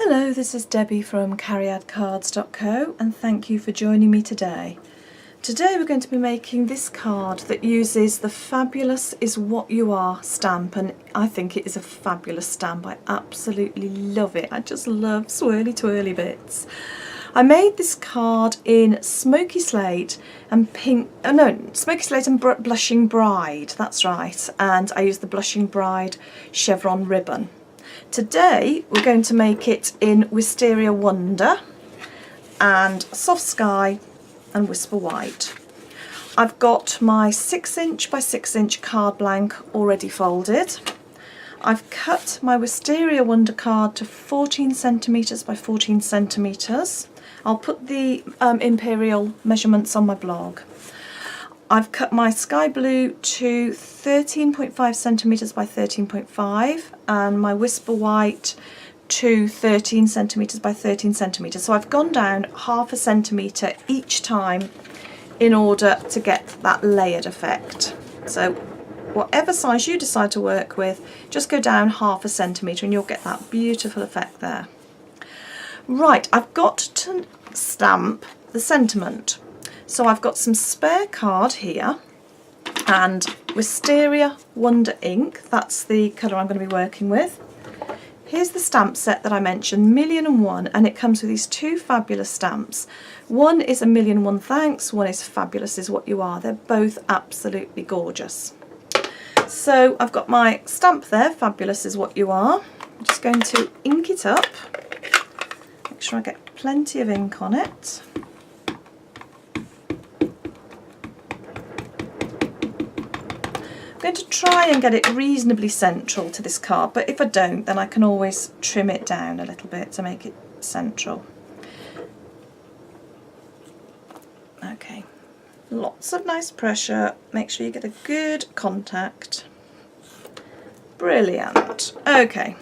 Hello, this is Debbie from cariadcards.co and thank you for joining me today. Today we're going to be making this card that uses the Fabulous is What You Are stamp, and I think it is a fabulous stamp. I absolutely love it. I just love swirly twirly bits. I made this card in Smoky Slate and Smoky Slate and Blushing Bride, that's right, and I used the Blushing Bride chevron ribbon. Today we're going to make it in Wisteria Wonder and Soft Sky and Whisper White. I've got my 6" by 6" card blank already folded. I've cut my Wisteria Wonder card to 14cm by 14cm. I'll put the imperial measurements on my blog. I've cut my sky blue to 13.5cm by 13.5 and my Whisper White to 13cm by 13cm. So I've gone down ½ centimetre each time in order to get that layered effect. So whatever size you decide to work with, just go down ½ centimetre and you'll get that beautiful effect there. Right, I've got to stamp the sentiment. So I've got some spare card here and Wisteria Wonder ink, that's the colour I'm going to be working with. Here's the stamp set that I mentioned, 1,000,001, and it comes with these two fabulous stamps. One is 1,000,001 thanks, one is Fabulous is What You Are. They're both absolutely gorgeous. So I've got my stamp there, Fabulous is What You Are. I'm just going to ink it up, make sure I get plenty of ink on it. I'm going to try and get it reasonably central to this card, but if I don't, then I can always trim it down a little bit to make it central. Okay, lots of nice pressure, make sure you get a good contact. Brilliant. Okay,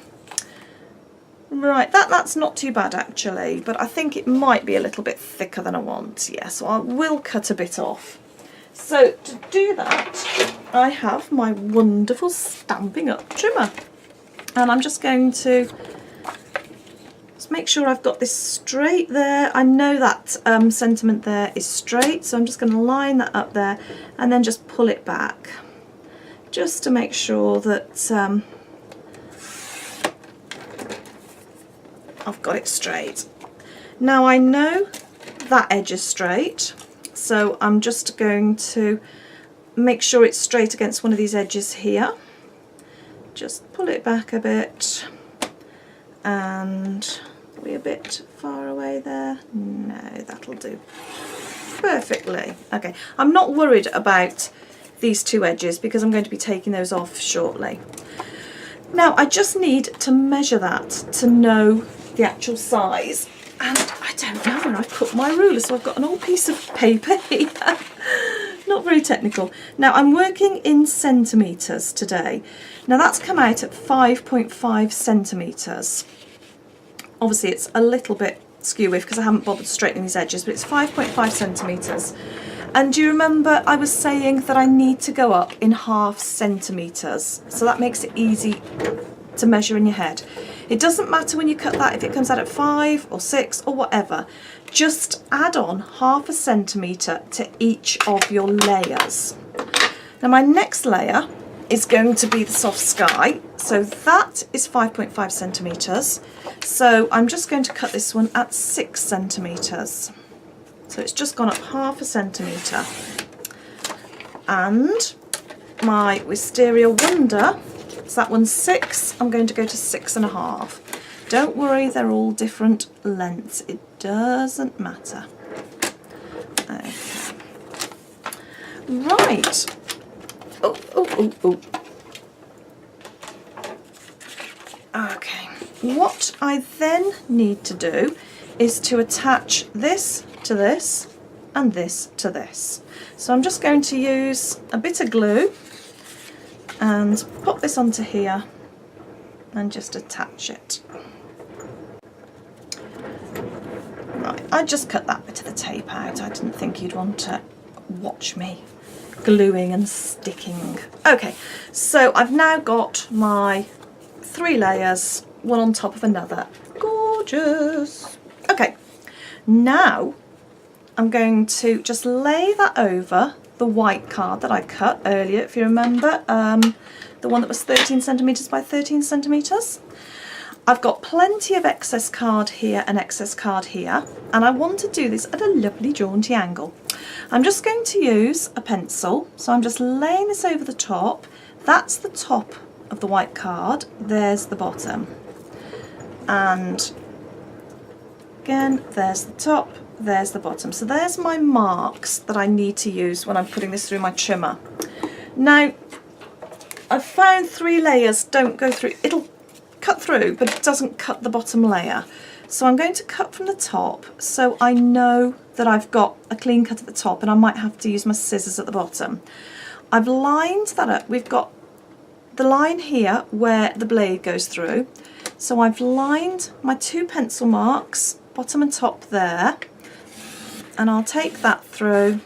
right, that's not too bad actually, but I think it might be a little bit thicker than I want. Yeah, so I will cut a bit off. So to do that, I have my wonderful Stampin' Up trimmer, and I'm just going to just make sure I've got this straight there. I know that sentiment there is straight, so I'm just going to line that up there and then just pull it back just to make sure that I've got it straight. Now I know that edge is straight, so I'm just going to make sure it's straight against one of these edges here. Just pull it back a bit, and are we a bit far away there? No, that'll do perfectly. Okay, I'm not worried about these two edges because I'm going to be taking those off shortly. Now I just need to measure that to know the actual size, and I don't know where I've put my ruler, so I've got an old piece of paper here. Not very technical. Now I'm working in centimetres today. Now that's come out at 5.5 centimetres. Obviously it's a little bit skew with because I haven't bothered straightening these edges, but it's 5.5 centimetres. And do you remember I was saying that I need to go up in ½ centimetres, so that makes it easy to measure in your head. It doesn't matter when you cut that if it comes out at 5 or 6 or whatever. Just add on ½ centimetre to each of your layers. Now my next layer is going to be the Soft Sky, so that is 5.5 centimetres. So I'm just going to cut this one at 6 centimetres. So it's just gone up ½ centimetre. And my Wisteria Wonder, so that one's 6, I'm going to go to 6.5. Don't worry, they're all different lengths, it doesn't matter. Okay. Right. Oh. Okay. What I then need to do is to attach this to this and this to this. So I'm just going to use a bit of glue and pop this onto here and just attach it. Right, I just cut that bit of the tape out. I didn't think you'd want to watch me gluing and sticking. Okay, so I've now got my 3 layers, one on top of another. Gorgeous. gorgeous. Okay, now I'm going to just lay that over the white card that I cut earlier, if you remember, the one that was 13 centimetres by 13 centimetres. I've got plenty of excess card here and excess card here, and I want to do this at a lovely jaunty angle. I'm just going to use a pencil, so I'm just laying this over the top. That's the top of the white card, there's the bottom, and again there's the top, there's the bottom. So there's my marks that I need to use when I'm putting this through my trimmer. Now I've found 3 layers don't go through, it'll cut through but it doesn't cut the bottom layer. So I'm going to cut from the top so I know that I've got a clean cut at the top, and I might have to use my scissors at the bottom. I've lined that up. We've got the line here where the blade goes through. So I've lined my 2 pencil marks, bottom and top there, and I'll take that through.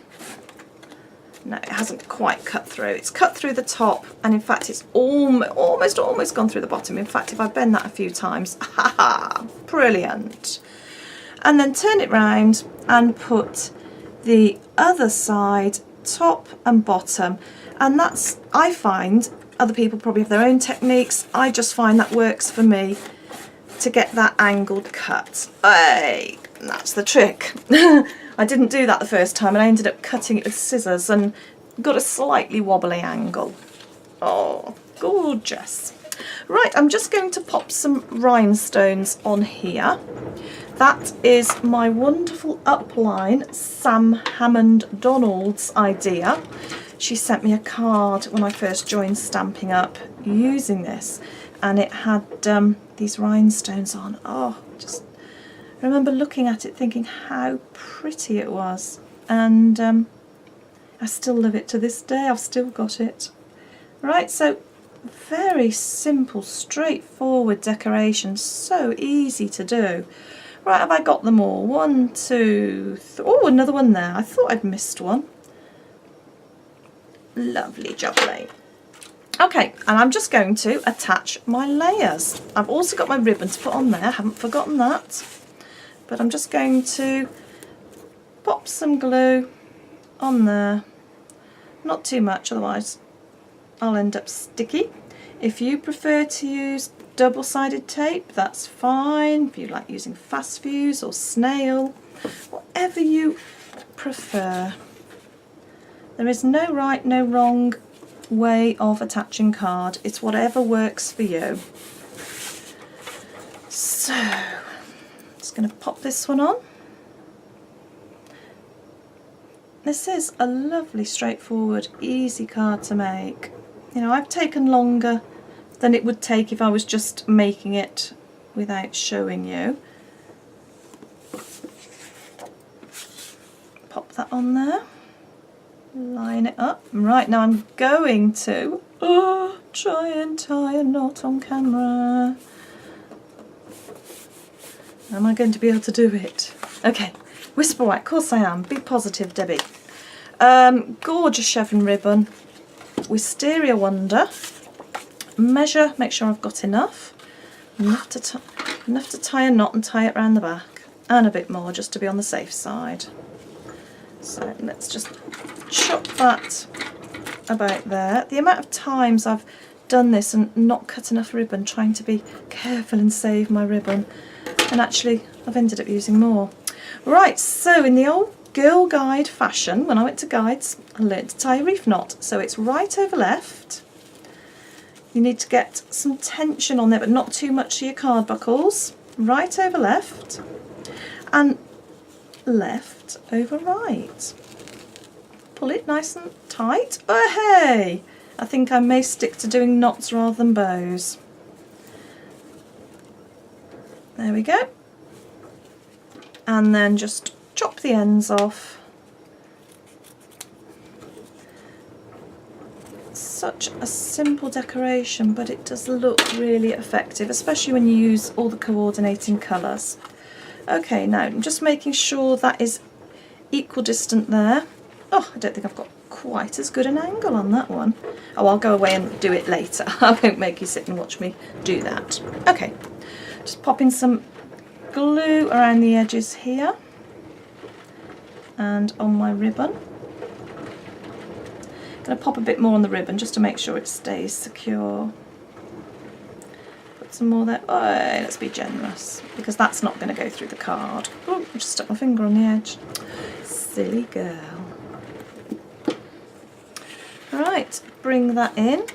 No, it hasn't quite cut through. It's cut through the top, and in fact it's almost gone through the bottom. In fact, if I bend that a few times, haha, brilliant. And then turn it round and put the other side, top and bottom. And that's, I find, other people probably have their own techniques. I just find that works for me to get that angled cut. Hey, that's the trick. I didn't do that the first time, and I ended up cutting it with scissors and got a slightly wobbly angle. Oh, gorgeous. Right, I'm just going to pop some rhinestones on here. That is my wonderful upline Sam Hammond Donald's idea. She sent me a card when I first joined Stampin' Up using this, and it had these rhinestones on. Oh, just I remember looking at it thinking how pretty it was, and I still love it to this day. I've still got it. Right, so very simple, straightforward decoration, so easy to do. Right, have I got them all? 1, 2, oh, another one there. I thought I'd missed one. Lovely jubbly. Okay, and I'm just going to attach my layers. I've also got my ribbon to put on there, haven't forgotten that. But I'm just going to pop some glue on there. Not too much, otherwise I'll end up sticky. If you prefer to use double-sided tape, that's fine. If you like using fast fuse or snail, whatever you prefer. There is no right, no wrong way of attaching card. It's whatever works for you. So, I'm just going to pop this one on. This is a lovely, straightforward, easy card to make. You know, I've taken longer than it would take if I was just making it without showing you. Pop that on there. Line it up. Right, now I'm going to try and tie a knot on camera. Am I going to be able to do it? Okay, whisper white, of course I am. Be positive, Debbie. Gorgeous chevron ribbon, wisteria wonder. Measure, make sure I've got enough. Enough to tie a knot and tie it around the back, and a bit more just to be on the safe side. So let's just chop that about there. The amount of times I've done this and not cut enough ribbon, trying to be careful and save my ribbon, and actually I've ended up using more. Right, so in the old Girl Guide fashion, when I went to guides, I learned to tie a reef knot. So it's right over left. You need to get some tension on there, but not too much to your card buckles. Right over left, and left over right. Pull it nice and tight. Oh hey! I think I may stick to doing knots rather than bows. There we go. And then just chop the ends off. Such a simple decoration, but it does look really effective, especially when you use all the coordinating colours. Okay, now I'm just making sure that is equal distant there. Oh, I don't think I've got quite as good an angle on that one. Oh, I'll go away and do it later. I won't make you sit and watch me do that. Okay, just pop in some glue around the edges here and on my ribbon. I'm going to pop a bit more on the ribbon just to make sure it stays secure. Put some more there. Oh, let's be generous because that's not going to go through the card. Oh, I just stuck my finger on the edge. Silly girl. Right, bring that in.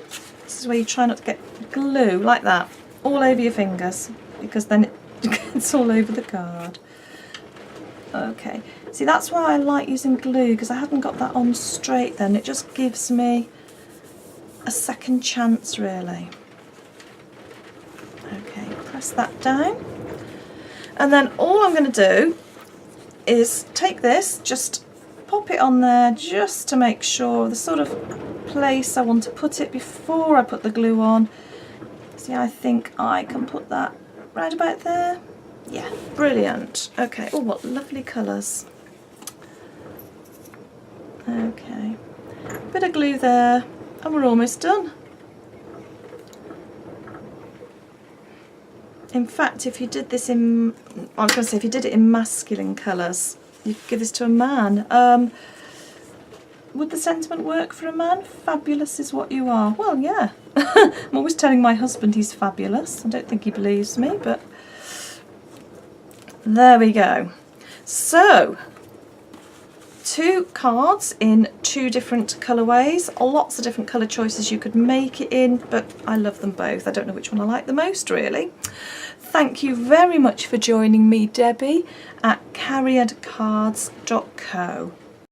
This is where you try not to get glue like that all over your fingers because then it gets all over the card. Okay, see that's why I like using glue because I hadn't got that on straight then. It just gives me a second chance really. Okay, press that down. And then all I'm going to do is take this, just pop it on there just to make sure the sort of place I want to put it before I put the glue on. See, I think I can put that right about there. Yeah, brilliant. Okay, oh what lovely colours. Okay, bit of glue there and we're almost done. In fact, if you did this in, I was going to say if you did it in masculine colours, you could give this to a man. Would the sentiment work for a man? Fabulous is what you are. Well, yeah. I'm always telling my husband he's fabulous. I don't think he believes me, but there we go. So, 2 cards in 2 different colourways. Lots of different colour choices you could make it in, but I love them both. I don't know which one I like the most, really. Thank you very much for joining me, Debbie, at cariadcards.co.